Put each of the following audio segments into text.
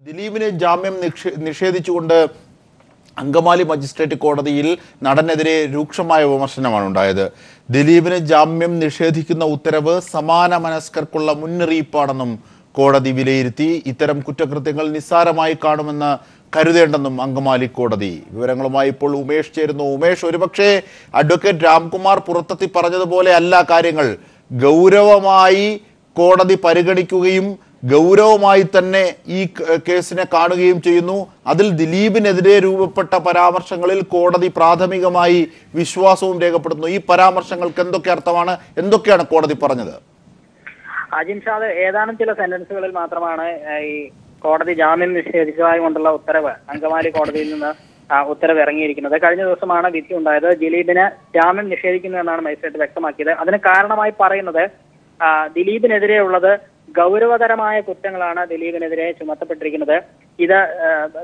ദിലീപിന് ജാമ്യം നിഷേധിച്ചുകൊണ്ട് അങ്കമാലി മജിസ്ട്രേറ്റ് കോടതിയിൽ നടനെതിരെ രൂക്ഷമായ വിമർശനമാണ് ഉണ്ടായത്. ദിലീപിന് ജാമ്യം നിഷേധിക്കുന്ന ഉത്തരവ് സമാന മനസ്കർക്കുള്ള മുന്നറിയിപ്പാണെന്നും കോടതി വിലയിരുത്തി. ഇത്തരം കുറ്റകൃത്യങ്ങൾ നിസ്സാരമായി കാണുമെന്ന് കരുതേണ്ടെന്നും അങ്കമാലി കോടതി. വിവരങ്ങളുമായി ഇപ്പോൾ ഉമേഷ് ചേരുന്നു. ഉമേഷ്, ഒരുപക്ഷെ അഡ്വക്കേറ്റ് രാംകുമാർ പുറത്തെത്തി പറഞ്ഞതുപോലെ അല്ല കാര്യങ്ങൾ. ഗൗരവമായി കോടതി പരിഗണിക്കുകയും ഗൗരവമായി തന്നെ ഈ കേസിനെ കാണുകയും ചെയ്യുന്നു. അതിൽ ദിലീപിനെതിരെ രൂപപ്പെട്ട പരാമർശങ്ങളിൽ കോടതി പ്രാഥമികമായി വിശ്വാസവും രേഖപ്പെടുത്തുന്നു. ഈ പരാമർശങ്ങൾക്ക് എന്തൊക്കെ അർത്ഥമാണ്, എന്തൊക്കെയാണ് കോടതി പറഞ്ഞത്? അജിംഷാദ്, ഏതാനും ചില സെന്റൻസുകളിൽ മാത്രമാണ് ഈ കോടതി ജാമ്യം നിഷേധിച്ചതായി കൊണ്ടുള്ള ഉത്തരവ് അങ്കമാലി കോടതിയിൽ നിന്ന് ഉത്തരവ് ഇറങ്ങിയിരിക്കുന്നത്. കഴിഞ്ഞ ദിവസമാണ് വിധി ഉണ്ടായത്. ദിലീപിന് ജാമ്യം നിഷേധിക്കുന്നു എന്നാണ് മജിസ്ട്രേറ്റ് വ്യക്തമാക്കിയത്. അതിന് കാരണമായി പറയുന്നത് ദിലീപിനെതിരെ ഉള്ളത് ഗൗരവതരമായ കുറ്റങ്ങളാണ് ദിലീപിനെതിരെ ചുമത്തപ്പെട്ടിരിക്കുന്നത്. ഇത്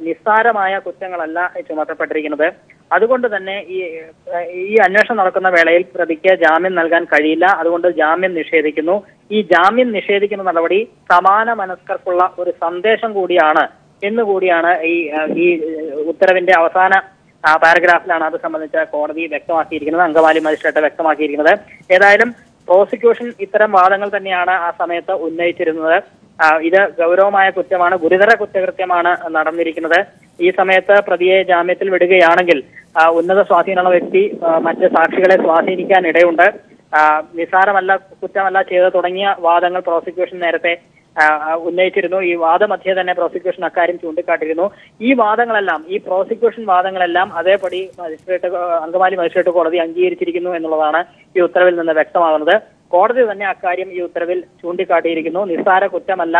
നിസ്സാരമായ കുറ്റങ്ങളല്ല ചുമത്തപ്പെട്ടിരിക്കുന്നത്. അതുകൊണ്ട് തന്നെ ഈ അന്വേഷണം നടക്കുന്ന വേളയിൽ പ്രതിക്ക് ജാമ്യം നൽകാൻ കഴിയില്ല. അതുകൊണ്ട് ജാമ്യം നിഷേധിക്കുന്നു. ഈ ജാമ്യം നിഷേധിക്കുന്ന നടപടി സമാന മനസ്കർക്കുള്ള ഒരു സന്ദേശം കൂടിയാണ് എന്നുകൂടിയാണ് ഈ ഉത്തരവിന്റെ അവസാന പാരഗ്രാഫിലാണ് അത് സംബന്ധിച്ച കോടതി വ്യക്തമാക്കിയിരിക്കുന്നത്, അങ്കമാലി മജിസ്ട്രേറ്റ് വ്യക്തമാക്കിയിരിക്കുന്നത്. ഏതായാലും പ്രോസിക്യൂഷൻ ഇത്തരം വാദങ്ങൾ തന്നെയാണ് ആ സമയത്ത് ഉന്നയിച്ചിരുന്നത്. ഇത് ഗൗരവമായ കുറ്റമാണ്, ഗുരുതര കുറ്റകൃത്യമാണ് നടന്നിരിക്കുന്നത്. ഈ സമയത്ത് പ്രതിയെ ജാമ്യത്തിൽ വിടുകയാണെങ്കിൽ ഉന്നത സ്വാധീനമുള്ള വ്യക്തി മറ്റ് സാക്ഷികളെ സ്വാധീനിക്കാൻ ഇടയുണ്ട്. നിസ്സാരമല്ല, കുറ്റമല്ല ചെയ്ത് തുടങ്ങിയ വാദങ്ങൾ പ്രോസിക്യൂഷൻ നേരത്തെ ഉന്നയിച്ചിരുന്നു. ഈ വാദമധ്യേ തന്നെ പ്രോസിക്യൂഷൻ അക്കാര്യം ചൂണ്ടിക്കാട്ടിയിരുന്നു. ഈ വാദങ്ങളെല്ലാം, ഈ പ്രോസിക്യൂഷൻ വാദങ്ങളെല്ലാം അതേപടി അങ്കമാലി മജിസ്ട്രേറ്റ് കോടതി അംഗീകരിച്ചിരിക്കുന്നു എന്നുള്ളതാണ് ഈ ഉത്തരവിൽ നിന്ന് വ്യക്തമാകുന്നത്. കോടതി തന്നെ അക്കാര്യം ഈ ഉത്തരവിൽ ചൂണ്ടിക്കാട്ടിയിരിക്കുന്നു. നിസ്സാര കുറ്റമല്ല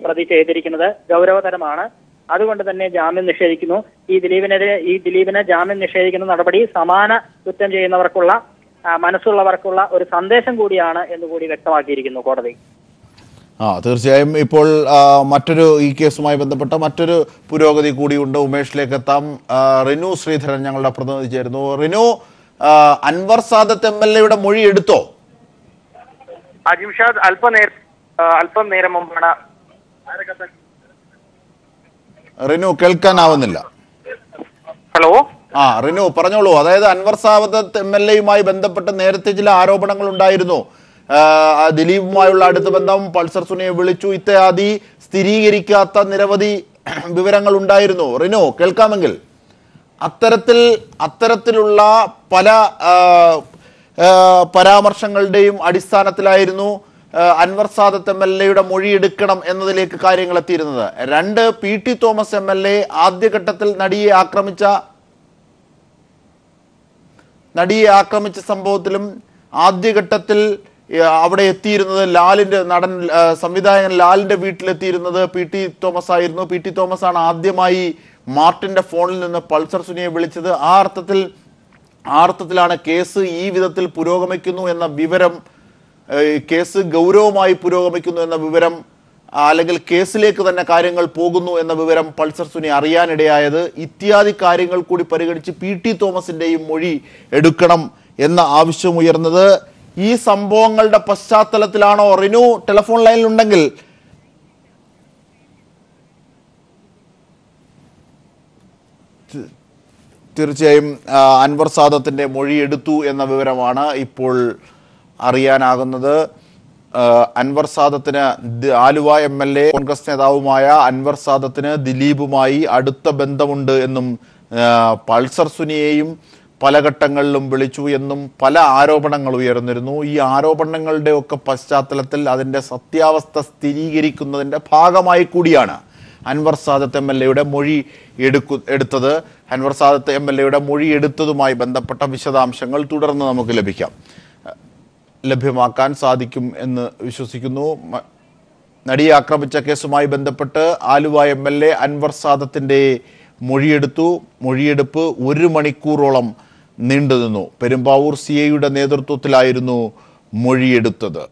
പ്രതി ചെയ്തിരിക്കുന്നത്, ഗൗരവതരമാണ്. അതുകൊണ്ട് തന്നെ ജാമ്യം നിഷേധിക്കുന്നു. ഈ ദിലീപിന് ജാമ്യം നിഷേധിക്കുന്ന നടപടി സമാന കുറ്റം ചെയ്യുന്നവർക്കുള്ള മനസ്സുള്ളവർക്കുള്ള ഒരു സന്ദേശം കൂടിയാണ് എന്നുകൂടി വ്യക്തമാക്കിയിരിക്കുന്നു കോടതി. തീർച്ചയായും ഇപ്പോൾ ഈ കേസുമായി ബന്ധപ്പെട്ട മറ്റൊരു പുരോഗതി കൂടിയുണ്ട്. ഉമേഷിലേക്ക് എത്താം. റിനു ശ്രീധരൻ ഞങ്ങളുടെ പ്രതിനിധി ചേരുന്നു. റിനു, അൻവർ സാദത്ത് MLA മൊഴി എടുത്തോ? അജിംഷാദ്, അല്പം നേരം മുമ്പാണ്. റിനു കേൾക്കാനാവുന്നില്ല. ഹലോ, റിനു പറഞ്ഞോളൂ. അതായത് അൻവർ സാദത്ത് MLA ബന്ധപ്പെട്ട് നേരത്തെ ചില ആരോപണങ്ങൾ ഉണ്ടായിരുന്നു. ദിലീപുമായുള്ള അടുത്ത ബന്ധം, പൾസർ സുനിയെ വിളിച്ചു ഇത്യാദി സ്ഥിരീകരിക്കാത്ത നിരവധി വിവരങ്ങൾ ഉണ്ടായിരുന്നു. റിനു കേൾക്കാമെങ്കിൽ അത്തരത്തിലുള്ള പല പരാമർശങ്ങളുടെയും അടിസ്ഥാനത്തിലായിരുന്നു അൻവർ സാദത്ത് MLA മൊഴി എടുക്കണം എന്നതിലേക്ക് കാര്യങ്ങൾ എത്തിയിരുന്നത്. 2 PT തോമസ് MLA ആദ്യഘട്ടത്തിൽ നടിയെ ആക്രമിച്ച സംഭവത്തിലും ആദ്യഘട്ടത്തിൽ അവിടെ എത്തിയിരുന്നത് സംവിധായകൻ ലാലിന്റെ വീട്ടിലെത്തിയിരുന്നത് PT തോമസ് ആയിരുന്നു. PT തോമസ് ആണ് ആദ്യമായി മാർട്ടിന്റെ ഫോണിൽ നിന്ന് പൾസർ സുനിയെ വിളിച്ചത്. ആ അർത്ഥത്തിലാണ് കേസ് ഈ വിധത്തിൽ പുരോഗമിക്കുന്നു എന്ന വിവരം, കേസ് ഗൗരവമായി പുരോഗമിക്കുന്നു എന്ന വിവരം, അല്ലെങ്കിൽ കേസിലേക്ക് തന്നെ കാര്യങ്ങൾ പോകുന്നു എന്ന വിവരം പൾസർ സുനി അറിയാനിടയായത്. ഇത്യാദി കാര്യങ്ങൾ കൂടി പരിഗണിച്ച് PT തോമസിന്റെയും മൊഴി എടുക്കണം എന്ന ആവശ്യം ഉയർന്നത്. ഈ സംഭവങ്ങളുടെ പശ്ചാത്തലത്തിലാണോ? റിനു ടെലിഫോൺ ലൈനിലുണ്ടെങ്കിൽ തീർച്ചയായും അൻവർ സാദത്തിന്റെ മൊഴി എടുത്തു എന്ന വിവരമാണ് ഇപ്പോൾ അറിയാനാകുന്നത്. അൻവർ സാദത്തിന്, ആലുവ MLA കോൺഗ്രസ് നേതാവുമായ അൻവർ സാദത്തിന് ദിലീപുമായി അടുത്ത ബന്ധമുണ്ട് എന്നും പൾസർ സുനിയെയും പല ഘട്ടങ്ങളിലും വിളിച്ചു എന്നും പല ആരോപണങ്ങൾ ഉയർന്നിരുന്നു. ഈ ആരോപണങ്ങളുടെ ഒക്കെ പശ്ചാത്തലത്തിൽ അതിൻ്റെ സത്യാവസ്ഥ സ്ഥിരീകരിക്കുന്നതിൻ്റെ ഭാഗമായി കൂടിയാണ് അൻവർ സാദത്ത് MLA മൊഴി എടുത്തത്. അൻവർ സാദത്ത് MLA മൊഴി എടുത്തതുമായി ബന്ധപ്പെട്ട വിശദാംശങ്ങൾ തുടർന്ന് നമുക്ക് ലഭ്യമാക്കാൻ സാധിക്കും എന്ന് വിശ്വസിക്കുന്നു. നടിയെ ആക്രമിച്ച കേസുമായി ബന്ധപ്പെട്ട് ആലുവ MLA അൻവർ സാദത്തിൻ്റെ മൊഴിയെടുപ്പ് 1 മണിക്കൂറോളം നീണ്ടുനിന്നു. പെരുമ്പാവൂർ CIയുടെ നേതൃത്വത്തിലായിരുന്നു മൊഴിയെടുത്തത്.